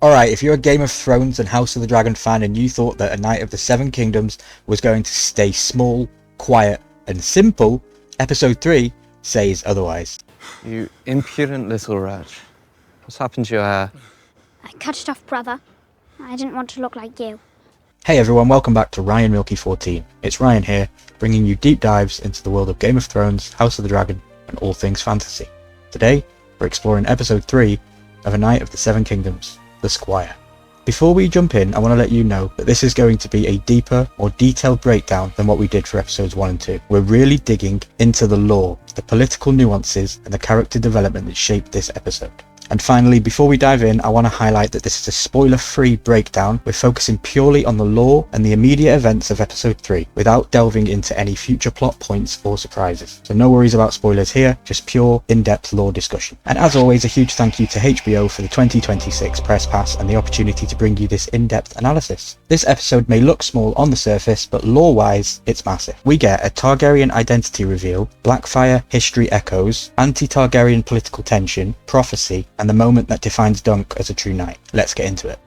Alright, if you're a Game of Thrones and House of the Dragon fan and you thought that a Knight of the Seven Kingdoms was going to stay small, quiet and simple, episode 3 says otherwise. You impudent little wretch. What's happened to your hair? I cut it off, brother. I didn't want to look like you. Hey everyone, welcome back to Ryan Milky 14. It's Ryan here, bringing you deep dives into the world of Game of Thrones, House of the Dragon and all things fantasy. Today, we're exploring episode 3 of A Knight of the Seven Kingdoms, The Squire. Before we jump in, I want to let you know that this is going to be a deeper, more detailed breakdown than what we did for episodes 1 and 2. We're really digging into the lore, the political nuances and the character development that shaped this episode. And finally, before we dive in, I want to highlight that this is a spoiler-free breakdown. We're focusing purely on the lore and the immediate events of episode 3, without delving into any future plot points or surprises. So no worries about spoilers here, just pure, in-depth lore discussion. And as always, a huge thank you to HBO for the 2026 press pass and the opportunity to bring you this in-depth analysis. This episode may look small on the surface, but lore-wise, it's massive. We get a Targaryen identity reveal, Blackfire history echoes, anti-Targaryen political tension, prophecy, and the moment that defines Dunk as a true knight. Let's get into it.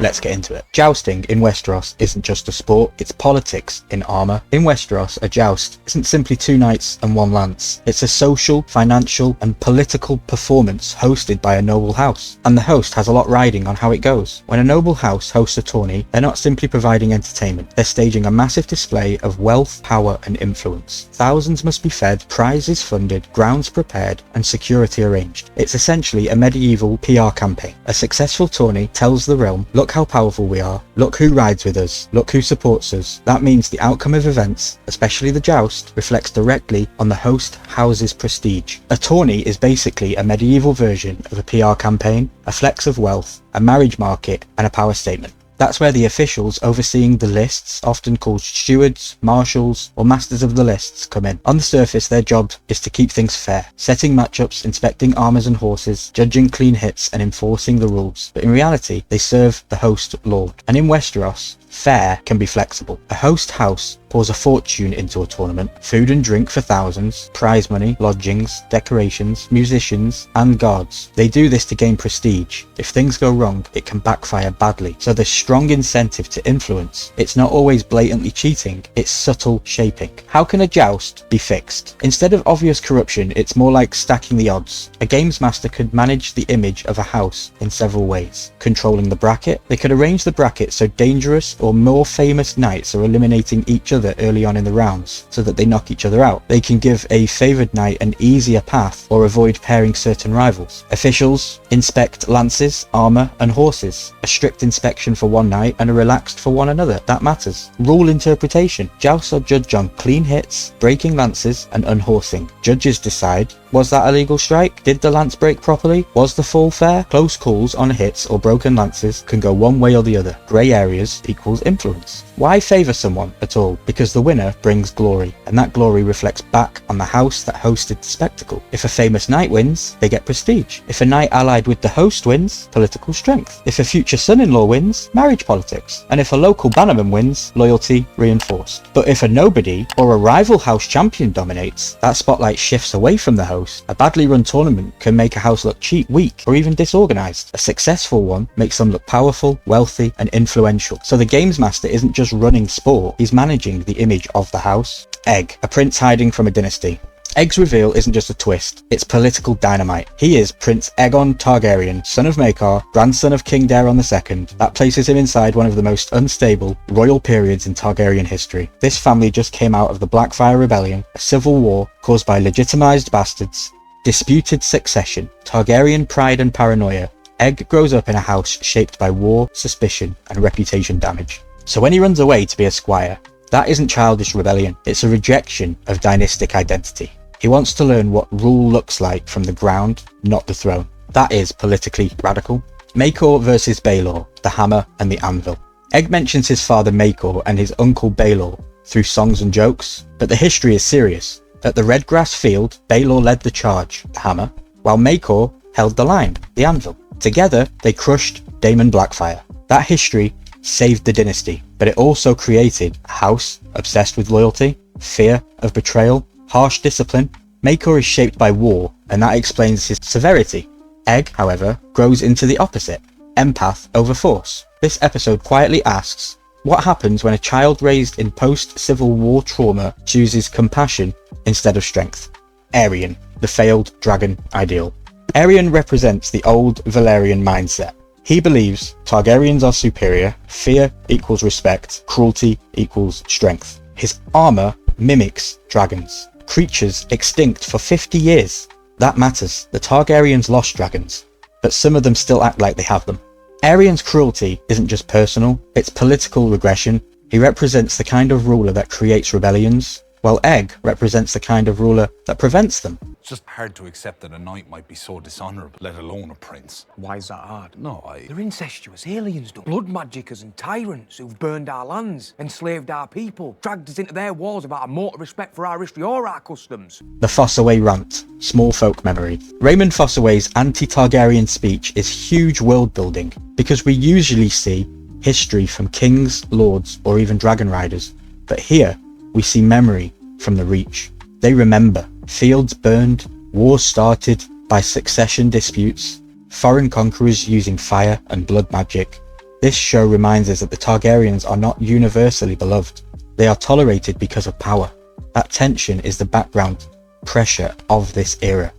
Let's get into it. Jousting in Westeros isn't just a sport, it's politics in armour. In Westeros, a joust isn't simply two knights and one lance. It's a social, financial and political performance hosted by a noble house. And the host has a lot riding on how it goes. When a noble house hosts a tourney, they're not simply providing entertainment, they're staging a massive display of wealth, power and influence. Thousands must be fed, prizes funded, grounds prepared and security arranged. It's essentially a medieval PR campaign. A successful tourney tells the realm, look how powerful we are, look who rides with us, look who supports us. That means the outcome of events, especially the joust, reflects directly on the host house's prestige. A tourney is basically a medieval version of a PR campaign, a flex of wealth, a marriage market and a power statement. That's where the officials overseeing the lists, often called stewards, marshals, or masters of the lists, come in. On the surface, their job is to keep things fair, setting matchups, inspecting armors and horses, judging clean hits, and enforcing the rules. But in reality, they serve the host lord. And in Westeros, fair can be flexible. A host house pours a fortune into a tournament, food and drink for thousands, prize money, lodgings, decorations, musicians, and guards. They do this to gain prestige. If things go wrong, it can backfire badly. So there's strong incentive to influence. It's not always blatantly cheating, it's subtle shaping. How can a joust be fixed? Instead of obvious corruption, it's more like stacking the odds. A games master could manage the image of a house in several ways. Controlling the bracket, they could arrange the bracket so dangerous or more famous knights are eliminating each other early on in the rounds so that they knock each other out. They can give a favoured knight an easier path or avoid pairing certain rivals. Officials inspect lances, armour and horses. A strict inspection for one knight and a relaxed for one another. That matters. Rule interpretation. Jousts are judged on clean hits, breaking lances and unhorsing. Judges decide, was that a legal strike? Did the lance break properly? Was the fall fair? Close calls on hits or broken lances can go one way or the other. Grey areas equals influence. Why favour someone at all? Because the winner brings glory, and that glory reflects back on the house that hosted the spectacle. If a famous knight wins, they get prestige. If a knight allied with the host wins, political strength. If a future son-in-law wins, marriage politics. And if a local bannerman wins, loyalty reinforced. But if a nobody or a rival house champion dominates, that spotlight shifts away from the host. A badly run tournament can make a house look cheap, weak, or even disorganized. A successful one makes them look powerful, wealthy, and influential. So the games master isn't just running sport, he's managing the image of the house. Egg, a prince hiding from a dynasty. Egg's reveal isn't just a twist, it's political dynamite. He is Prince Aegon Targaryen, son of Maekar, grandson of King Daeron II. That places him inside one of the most unstable royal periods in Targaryen history. This family just came out of the Blackfire Rebellion, a civil war caused by legitimized bastards, disputed succession, Targaryen pride and paranoia. Egg grows up in a house shaped by war, suspicion, and reputation damage. So when he runs away to be a squire, that isn't childish rebellion, it's a rejection of dynastic identity. He wants to learn what rule looks like from the ground, not the throne. That is politically radical. Maekor versus Baelor, the hammer and the anvil. Egg mentions his father Maekor and his uncle Baelor through songs and jokes, but the history is serious. At the Redgrass Field, Baelor led the charge, the hammer, while Maekor held the line, the anvil. Together, they crushed Daemon Blackfire. That history saved the dynasty, but it also created a house obsessed with loyalty, fear of betrayal, harsh discipline. Maekor is shaped by war, and that explains his severity. Egg, however, grows into the opposite, empath over force. This episode quietly asks, what happens when a child raised in post-Civil War trauma chooses compassion instead of strength? Aerion, the failed dragon ideal. Aerion represents the old Valyrian mindset. He believes Targaryens are superior, fear equals respect, cruelty equals strength. His armor mimics dragons, creatures extinct for 50 years. That matters. The Targaryens lost dragons, but some of them still act like they have them. Aerion's cruelty isn't just personal, it's political regression. He represents the kind of ruler that creates rebellions, while Egg represents the kind of ruler that prevents them. It's just hard to accept that a knight might be so dishonourable, let alone a prince. Why is that hard? No, They're incestuous aliens, though. Blood magicers and tyrants who've burned our lands, enslaved our people, dragged us into their walls without a mote of respect for our history or our customs. The Fossaway rant, small folk memory. Raymond Fossaway's anti-Targaryen speech is huge world building, because we usually see history from kings, lords, or even dragon riders, but here we see memory from the Reach. They remember fields burned, wars started by succession disputes, foreign conquerors using fire and blood magic. This show reminds us that the Targaryens are not universally beloved. They are tolerated because of power. That tension is the background pressure of this era.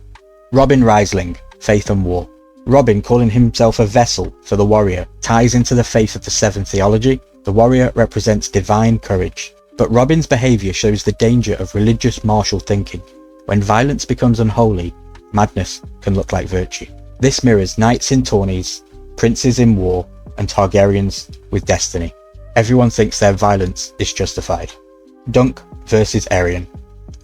Robin Riesling, Faith and War. Robin, calling himself a vessel for the warrior, ties into the faith of the Seven theology. The warrior represents divine courage. But Robin's behaviour shows the danger of religious martial thinking. When violence becomes unholy, madness can look like virtue. This mirrors knights in tourneys, princes in war, and Targaryens with destiny. Everyone thinks their violence is justified. Dunk versus Aerion.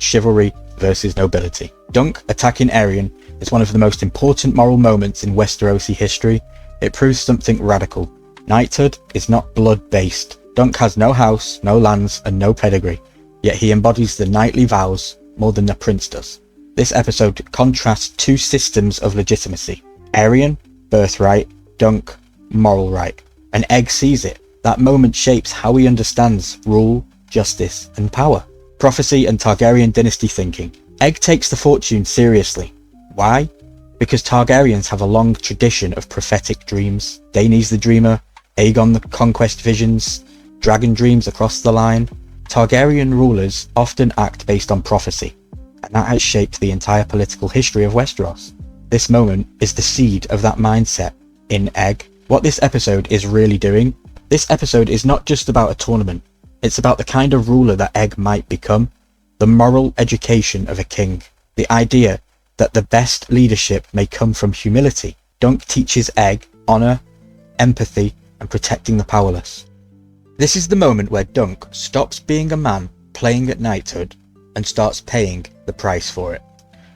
Chivalry versus nobility. Dunk attacking Aerion is one of the most important moral moments in Westerosi history. It proves something radical. Knighthood is not blood-based. Dunk has no house, no lands, and no pedigree, yet he embodies the knightly vows more than the prince does. This episode contrasts two systems of legitimacy. Aerion, birthright, Dunk, moral right. And Egg sees it. That moment shapes how he understands rule, justice, and power. Prophecy and Targaryen dynasty thinking. Egg takes the fortune seriously. Why? Because Targaryens have a long tradition of prophetic dreams. Daenerys the Dreamer, Aegon the Conquest visions, dragon dreams across the line. Targaryen rulers often act based on prophecy, and that has shaped the entire political history of Westeros. This moment is the seed of that mindset in Egg. What this episode is really doing, this episode is not just about a tournament, it's about the kind of ruler that Egg might become, the moral education of a king, the idea that the best leadership may come from humility. Dunk teaches Egg honour, empathy, and protecting the powerless. This is the moment where Dunk stops being a man playing at knighthood and starts paying the price for it.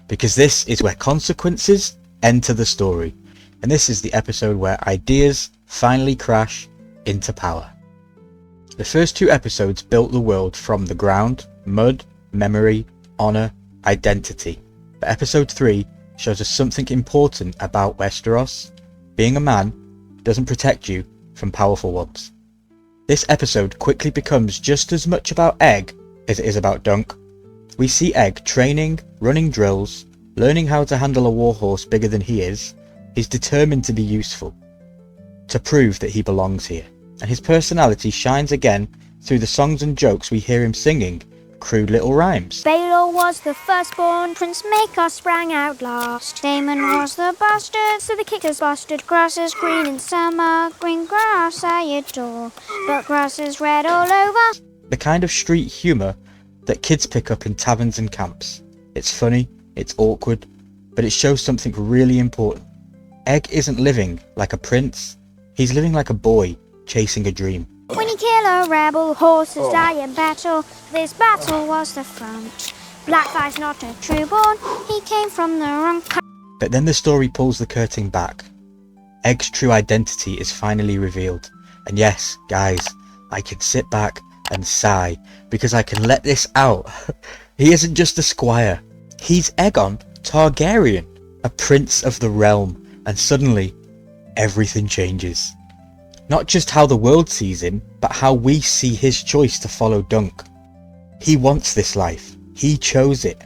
Because this is where consequences enter the story, and this is the episode where ideas finally crash into power. The first two episodes built the world from the ground, mud, memory, honour, identity. But episode 3 shows us something important about Westeros. Being a man doesn't protect you from powerful ones. This episode quickly becomes just as much about Egg as it is about Dunk. We see Egg training, running drills, learning how to handle a warhorse bigger than he is. He's determined to be useful, to prove that he belongs here. And his personality shines again through the songs and jokes we hear him singing, crude little rhymes. Baelor was the firstborn, Prince Maekar sprang out last. Daemon was the bastard, so the kicker's bastard. Grass is green in summer, green grass I adore, but grass is red all over. The kind of street humour that kids pick up in taverns and camps. It's funny, it's awkward, but it shows something really important. Egg isn't living like a prince, he's living like a boy chasing a dream. When you kill a rebel, horses die in battle. This battle was the front. Blackfire's not a trueborn, he came from the wrong But then the story pulls the curtain back. Egg's true identity is finally revealed. And yes, guys, I can sit back and sigh, because I can let this out. He isn't just a squire. He's Aegon Targaryen, a prince of the realm. And suddenly, everything changes. Not just how the world sees him, but how we see his choice to follow Dunk. He wants this life. He chose it.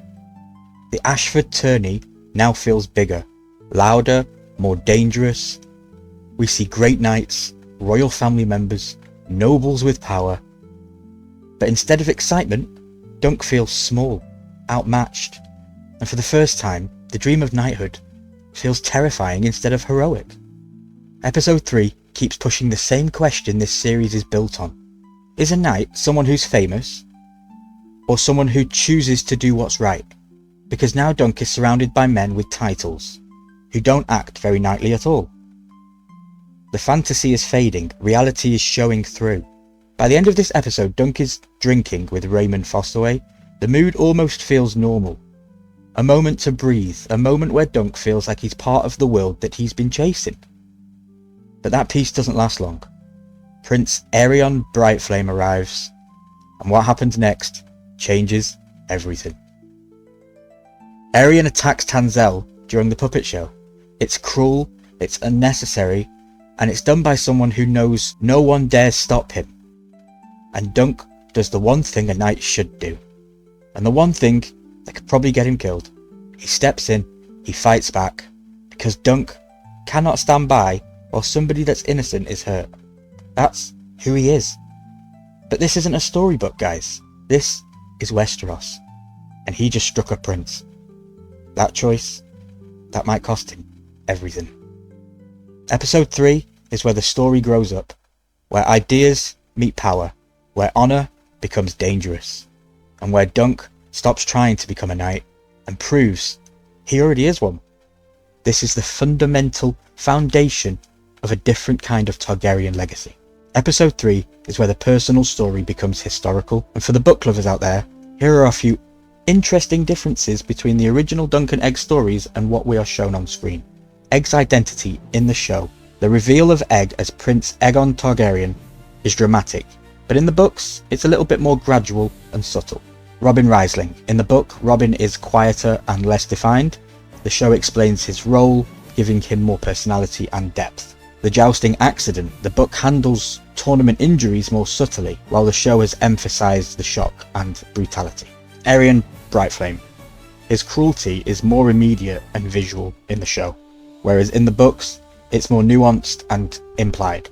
The Ashford tourney now feels bigger, louder, more dangerous. We see great knights, royal family members, nobles with power. But instead of excitement, Dunk feels small, outmatched. And for the first time, the dream of knighthood feels terrifying instead of heroic. Episode 3 keeps pushing the same question this series is built on. Is a knight someone who's famous, or someone who chooses to do what's right? Because now Dunk is surrounded by men with titles, who don't act very knightly at all. The fantasy is fading, reality is showing through. By the end of this episode, Dunk is drinking with Raymond Fosterway. The mood almost feels normal. A moment to breathe, a moment where Dunk feels like he's part of the world that he's been chasing. But that peace doesn't last long. Prince Aerion Brightflame arrives, and what happens next changes everything. Aerion attacks Tanzel during the puppet show. It's cruel, it's unnecessary, and it's done by someone who knows no one dares stop him. And Dunk does the one thing a knight should do, and the one thing that could probably get him killed. He steps in, he fights back, because Dunk cannot stand by while somebody that's innocent is hurt. That's who he is. But this isn't a storybook, guys. This is Westeros, and he just struck a prince. That choice, that might cost him everything. Episode 3 is where the story grows up, where ideas meet power, where honour becomes dangerous, and where Dunk stops trying to become a knight and proves he already is one. This is the fundamental foundation of a different kind of Targaryen legacy. Episode 3 is where the personal story becomes historical, and for the book lovers out there, here are a few interesting differences between the original Dunk and Egg stories and what we are shown on screen. Egg's identity in the show, the reveal of Egg as Prince Aegon Targaryen, is dramatic, but in the books it's a little bit more gradual and subtle. Robin Riesling. In the book, Robin is quieter and less defined. The show explains his role, giving him more personality and depth. The jousting accident. The book handles tournament injuries more subtly, while the show has emphasised the shock and brutality. Aerion Brightflame. His cruelty is more immediate and visual in the show, whereas in the books, it's more nuanced and implied.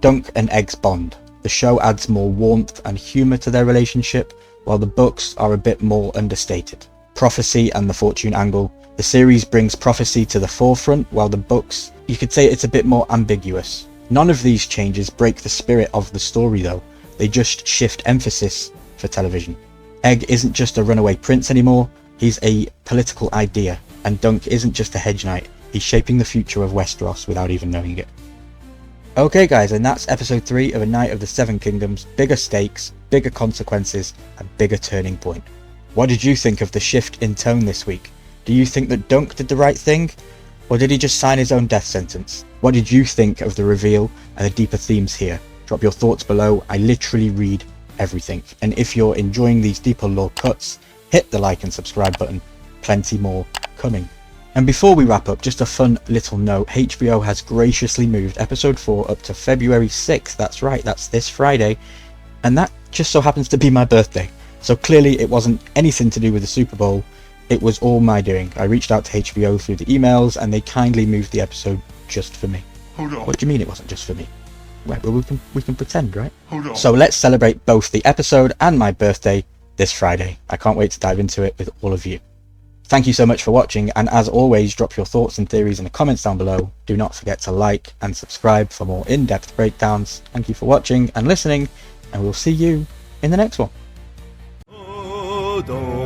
Dunk and Egg's bond. The show adds more warmth and humour to their relationship, while the books are a bit more understated. Prophecy and the fortune angle. The series brings prophecy to the forefront, while the books, you could say it's a bit more ambiguous. None of these changes break the spirit of the story though, they just shift emphasis for television. Egg isn't just a runaway prince anymore, he's a political idea, and Dunk isn't just a hedge knight, he's shaping the future of Westeros without even knowing it. Okay guys, and that's episode 3 of A Knight of the Seven Kingdoms. Bigger stakes, bigger consequences, and bigger turning point. What did you think of the shift in tone this week? Do you think that Dunk did the right thing? Or did he just sign his own death sentence? What did you think of the reveal and the deeper themes here? Drop your thoughts below, I literally read everything. And if you're enjoying these deeper lore cuts, hit the like and subscribe button, plenty more coming. And before we wrap up, just a fun little note, HBO has graciously moved episode 4 up to February 6th, that's right, that's this Friday, and that just so happens to be my birthday. So clearly it wasn't anything to do with the Super Bowl, it was all my doing. I reached out to HBO through the emails and they kindly moved the episode just for me. Hold on. What do you mean it wasn't just for me? Right, well we can pretend, right? Hold on. So let's celebrate both the episode and my birthday this Friday. I can't wait to dive into it with all of you. Thank you so much for watching, and as always, drop your thoughts and theories in the comments down below. Do not forget to like and subscribe for more in-depth breakdowns. Thank you for watching and listening, and we'll see you in the next one. Hold on.